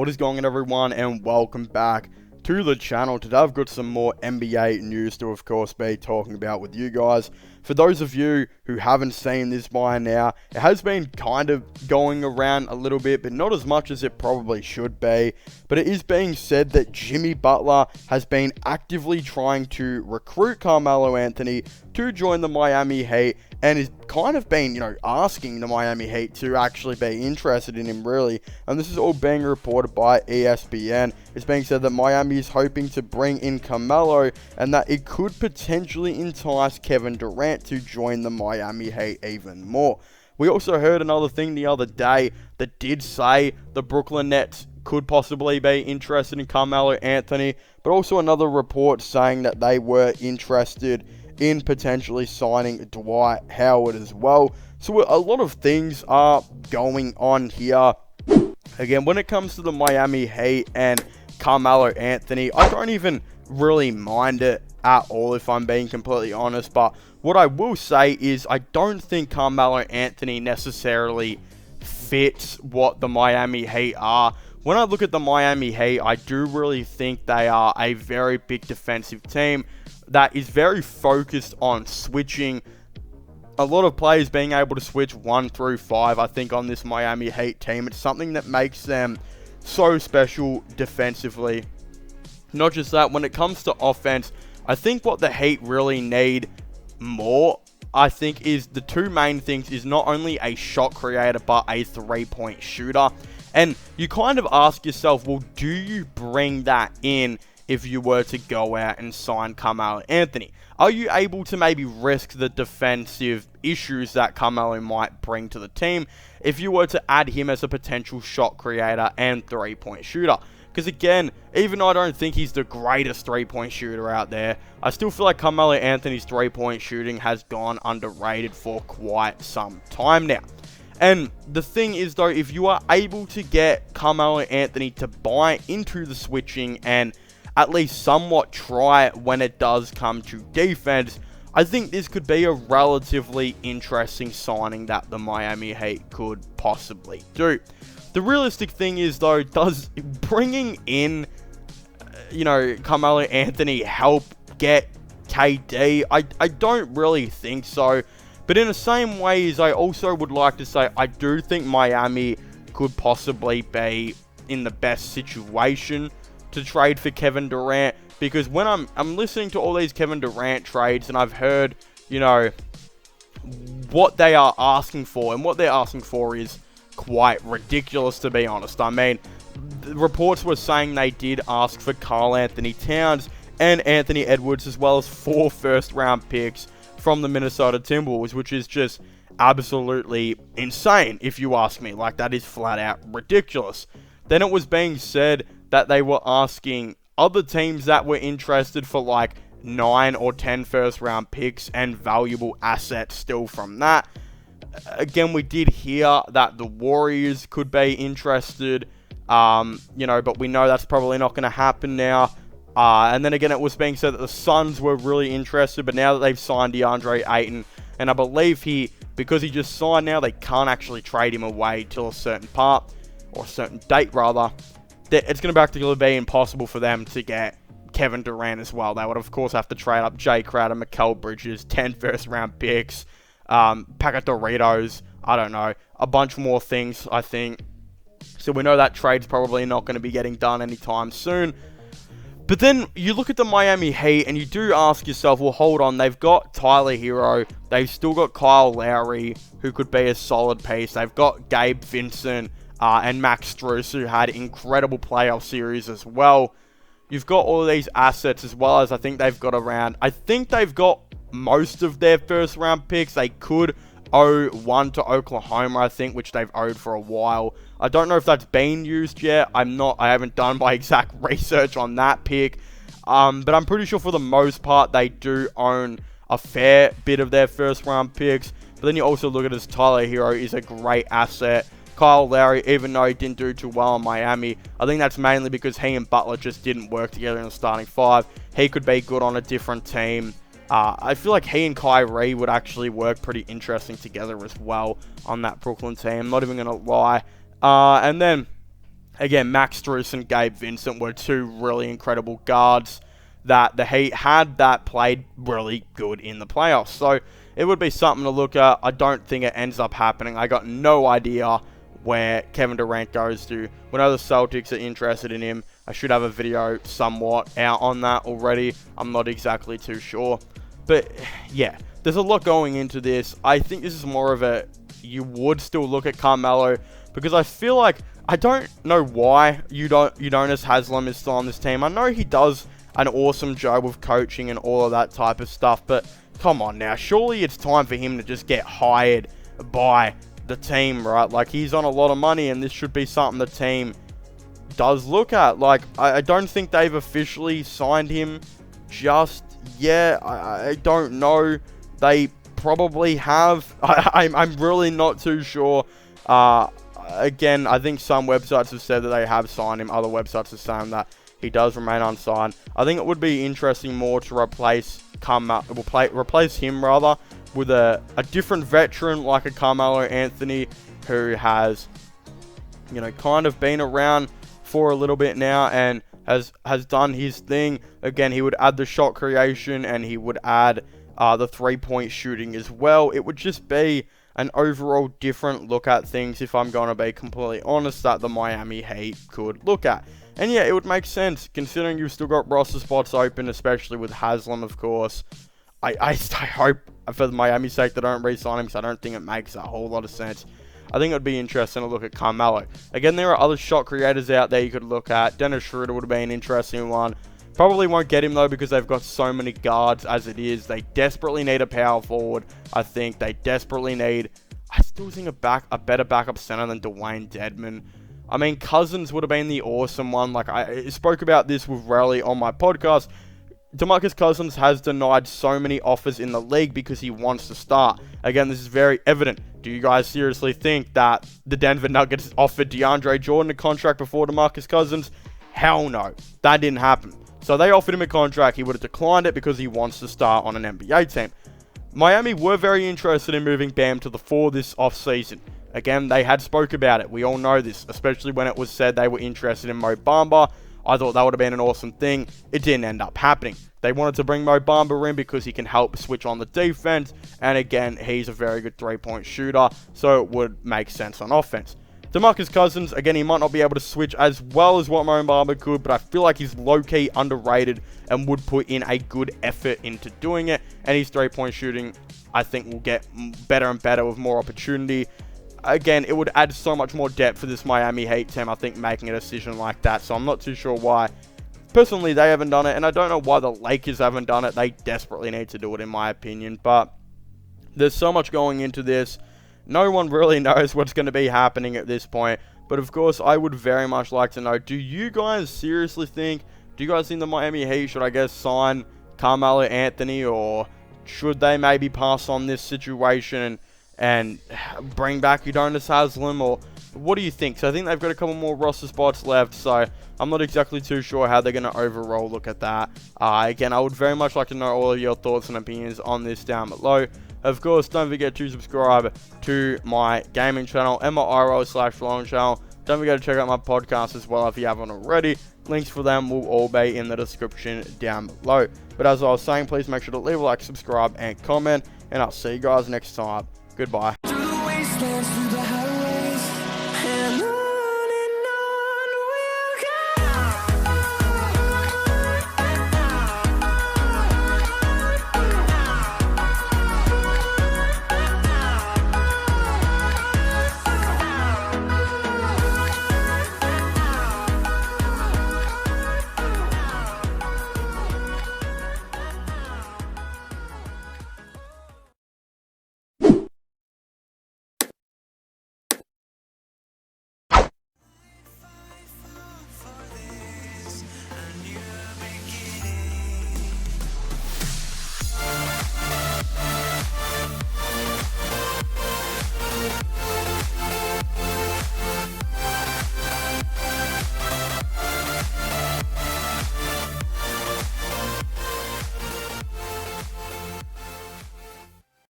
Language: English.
What is going on, everyone, and welcome back to the channel. Today I've got some more NBA news to, of course, be talking about with you guys. For those of you who haven't seen this by now, it has been kind of going around a little bit, but not as much as it probably should be. But it is being said that Jimmy Butler has been actively trying to recruit Carmelo Anthony to join the Miami Heat, and has kind of been, asking the Miami Heat to actually be interested in him, really. And this is all being reported by ESPN. It's being said that Miami is hoping to bring in Carmelo, and that it could potentially entice Kevin Durant to join the Miami Heat even more. We also heard another thing the other day that did say the Brooklyn Nets could possibly be interested in Carmelo Anthony, but also another report saying that they were interested in potentially signing Dwight Howard as well. So a lot of things are going on here. Again, when it comes to the Miami Heat and Carmelo Anthony, I don't even really mind it at all, if I'm being completely honest. But what I will say is I don't think Carmelo Anthony necessarily fits what the Miami Heat are. When I look at the Miami Heat, I do really think they are a very big defensive team that is very focused on switching. A lot of players being able to switch 1 through 5, I think, on this Miami Heat team. It's something that makes them so special defensively. Not just that, when it comes to offense, I think what the Heat really need more, I think, is the two main things is not only a shot creator, but a three-point shooter. And you kind of ask yourself, well, do you bring that in if you were to go out and sign Carmelo Anthony? Are you able to maybe risk the defensive issues that Carmelo might bring to the team if you were to add him as a potential shot creator and three-point shooter? Because again, even though I don't think he's the greatest three-point shooter out there, I still feel like Carmelo Anthony's three-point shooting has gone underrated for quite some time now. And the thing is, though, if you are able to get Carmelo Anthony to buy into the switching and at least somewhat try it when it does come to defense, I think this could be a relatively interesting signing that the Miami Heat could possibly do. The realistic thing is, though, does bringing in, Carmelo Anthony help get KD? I don't really think so. But in the same way as I also would like to say, I do think Miami could possibly be in the best situation to trade for Kevin Durant, because when I'm listening to all these Kevin Durant trades, and I've heard, what they are asking for, and what they're asking for is quite ridiculous, to be honest. I mean, the reports were saying they did ask for Karl Anthony Towns and Anthony Edwards, as well as 4 first-round picks from the Minnesota Timberwolves, which is just absolutely insane, if you ask me. Like, that is flat-out ridiculous. Then it was being said that they were asking other teams that were interested for like 9 or 10 first round picks and valuable assets still from that. Again, we did hear that the Warriors could be interested, but we know that's probably not going to happen now. And then again, it was being said that the Suns were really interested, but now that they've signed DeAndre Ayton, and I believe because he just signed now, they can't actually trade him away till a certain date rather. It's going to practically be impossible for them to get Kevin Durant as well. They would, of course, have to trade up Jay Crowder, Mikal Bridges, 10 first-round picks, pack of Doritos, I don't know, a bunch more things, I think. So we know that trade's probably not going to be getting done anytime soon. But then you look at the Miami Heat and you do ask yourself, well, hold on, they've got Tyler Hero, they've still got Kyle Lowry, who could be a solid piece, they've got Gabe Vincent, and Max Strus, who had incredible playoff series as well. You've got all of these assets, as well as I think they've got most of their first round picks. They could owe one to Oklahoma, I think, which they've owed for a while. I don't know if that's been used yet. I haven't done my exact research on that pick. But I'm pretty sure for the most part, they do own a fair bit of their first round picks. But then you also look at it as Tyler Hero is a great asset. Kyle Lowry, even though he didn't do too well in Miami, I think that's mainly because he and Butler just didn't work together in the starting 5. He could be good on a different team. I feel like he and Kyrie would actually work pretty interesting together as well on that Brooklyn team. I'm not even going to lie. And then Again, Max Strus and Gabe Vincent were two really incredible guards that the Heat had that played really good in the playoffs. So it would be something to look at. I don't think it ends up happening. I got no idea where Kevin Durant goes to. We know the Celtics are interested in him. I should have a video somewhat out on that already. I'm not exactly too sure. But yeah, there's a lot going into this. I think this is more of a, you would still look at CARMELO, because I feel like, I don't know why Udonis Haslem is still on this team. I know he does an awesome job with coaching and all of that type of stuff, but come on now, surely it's time for him to just get hired by the team, right? Like, he's on a lot of money, and this should be something the team does look at. Like, I don't think they've officially signed him just yet. I don't know. They probably have. I'm really not too sure. Again, I think some websites have said that they have signed him. Other websites are saying that he does remain unsigned. I think it would be interesting more to replace him rather with a different veteran like a Carmelo Anthony, who has, you know, kind of been around for a little bit now and has done his thing. Again, he would add the shot creation and he would add the 3-point shooting as well. It would just be an overall different look at things, if I'm going to be completely honest, that the Miami Heat could look at. And yeah, it would make sense, considering you've still got roster spots open, especially with Haslem, of course. I hope, for the Miami's sake, they don't re-sign him, because I don't think it makes a whole lot of sense. I think it would be interesting to look at CARMELO. Again, there are other shot creators out there you could look at. Dennis Schroeder would have been an interesting one. Probably won't get him, though, because they've got so many guards as it is. They desperately need a power forward. I think they desperately need, I still think, a better backup center than Dwayne Dedmon. I mean, Cousins would have been the awesome one. Like, I spoke about this with Raleigh on my podcast. DeMarcus Cousins has denied so many offers in the league because he wants to start. Again, this is very evident. Do you guys seriously think that the Denver Nuggets offered DeAndre Jordan a contract before DeMarcus Cousins? Hell no. That didn't happen. So they offered him a contract. He would have declined it because he wants to start on an NBA team. Miami were very interested in moving Bam to the 4 this offseason. Again, they had spoke about it. We all know this, especially when it was said they were interested in Mo Bamba. I thought that would have been an awesome thing. It didn't end up happening. They wanted to bring Mo Bamba in because he can help switch on the defense. And again, he's a very good 3-point shooter, so it would make sense on offense. DeMarcus Cousins, again, he might not be able to switch as well as what Mo Bamba could, but I feel like he's low-key underrated and would put in a good effort into doing it. And his 3-point shooting, I think, will get better and better with more opportunity. Again, it would add so much more depth for this Miami Heat team, I think, making a decision like that. So I'm not too sure why. Personally, they haven't done it, and I don't know why the Lakers haven't done it. They desperately need to do it, in my opinion. But there's so much going into this. No one really knows what's going to be happening at this point. But of course, I would very much like to know, do you guys seriously think, do you guys think the Miami Heat should, I guess, sign Carmelo Anthony, or should they maybe pass on this situation and bring back Udonis Haslem, or what do you think? So I think they've got a couple more roster spots left, so I'm not exactly too sure how they're going to overall look at that. Again, I would very much like to know all of your thoughts and opinions on this down below. Of course, don't forget to subscribe to my gaming channel and my IRL/vlog channel. Don't forget to check out my podcast as well if you haven't already. Links for them will all be in the description down below. But as I was saying, please make sure to leave a like, subscribe, and comment. And I'll see you guys next time. Goodbye.